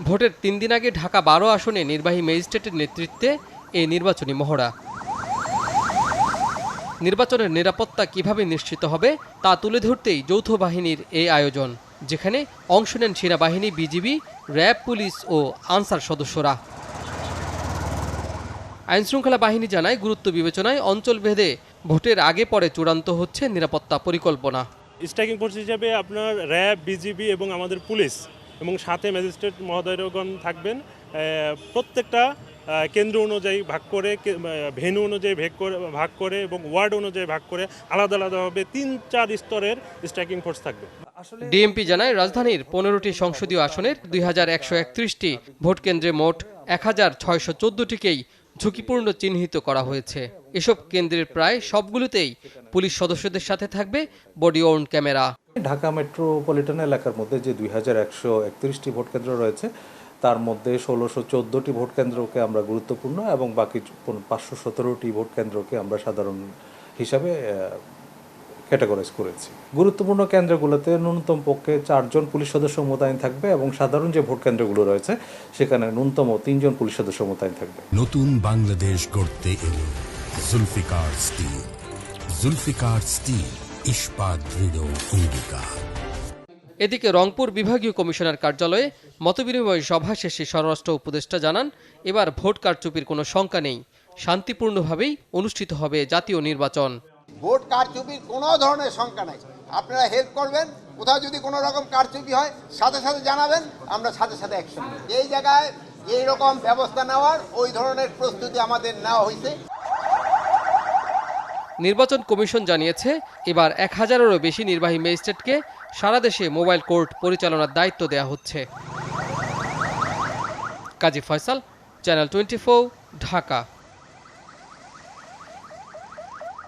ভোটের ৩ দিন আগে ঢাকা ১২ আসনে নির্বাহী ম্যাজিস্ট্রেটের নেতৃত্বে এই নির্বাচনী মহড়া। নির্বাচনের নিরাপত্তা কিভাবে নিশ্চিত হবে তা তুলে ধরতেই যৌথ বাহিনীর এই আয়োজন, যেখানে অংশ নেন সেনাবাহিনী, বিজিবি, র্যাব, পুলিশ ও আনসার সদস্যরা। আইনশৃঙ্খলা বাহিনী জানায়, গুরুত্ব বিবেচনায় অঞ্চলভেদে ভোটের আগে পরে চূড়ান্ত হচ্ছে নিরাপত্তা পরিকল্পনা। স্ট্রাইকিং ফোর্স হিসেবে আপনার র্যাব, বিজিবি এবং আমাদের পুলিশ এবং সাথে ম্যাজিস্ট্রেট মহোদয়গণ থাকবেন। প্রত্যেকটা কেন্দ্র অনুযায়ী ভাগ করে, ভেন্যু অনুযায়ী ভাগ করে এবং ওয়ার্ড অনুযায়ী ভাগ করে আলাদা আলাদাভাবে ৩-৪ স্তরের স্ট্রাইকিং ফোর্স থাকবে। ডিএমপি জানায়, রাজধানীর 15টি সংসদীয় আসনের 2131টি ভোট কেন্দ্রে মোট 1614টিকেই ঝুঁকিপূর্ণ চিহ্নিত করা হয়েছে। এসব কেন্দ্রের প্রায় সবগুলোতেই পুলিশ সদস্যদের সাথে থাকবে body worn camera. Dhaka metropolitan এলাকার মধ্যে যে 2131টি ভোট কেন্দ্র রয়েছে, তার মধ্যে 1614টি ভোট কেন্দ্রকে আমরা গুরুত্বপূর্ণ এবং বাকি 517টি ভোট কেন্দ্রকে আমরা সাধারণ হিসাবে ক্যাটাগরাইজ করেছি। গুরুত্বপূর্ণ কেন্দ্রগুলোতে ন্যূনতম পক্ষে 4 জন পুলিশ সদস্য মোতায়েন থাকবে এবং সাধারণ যে ভোট কেন্দ্রগুলো রয়েছে সেখানে ন্যূনতম 3 জন পুলিশ সদস্য মোতায়েন থাকবে। নতুন বাংলাদেশ গড়তে এলো জুলফিকার স্টিল। জুলফিকার স্টিল, ইস্পাত দৃঢ় অঙ্গীকার। এদিকে রংপুর বিভাগীয় কমিশনার কার্যালয়ে মতবিনিময় সভা শেষে স্বরাষ্ট্র উপদেষ্টা জানান, এবার ভোট কারচুপির কোনো শঙ্কা নেই, শান্তিপূর্ণভাবেই অনুষ্ঠিত হবে জাতীয় নির্বাচন। ভোট কারচুপির কোনো ধরনের শঙ্কা নাই। আপনারা হেল্প করবেন, কোথাও যদি কোনো রকম কারচুপি হয় সাথে সাথে জানাবেন, আমরা সাথে সাথে অ্যাকশন নেব। এই জায়গায় এই রকম ব্যবস্থা নেওয়ার ওই ধরনের প্রস্তুতি আমাদের নেওয়া হয়েছে। নির্বাচন কমিশন জানিয়েছে, এবার 1000-এরও বেশি নির্বাহী ম্যাজিস্ট্রেটকে সারা দেশে মোবাইল কোর্ট পরিচালনার দায়িত্ব দেওয়া হচ্ছে। কাজী ফয়সাল, চ্যানেল 24, ঢাকা।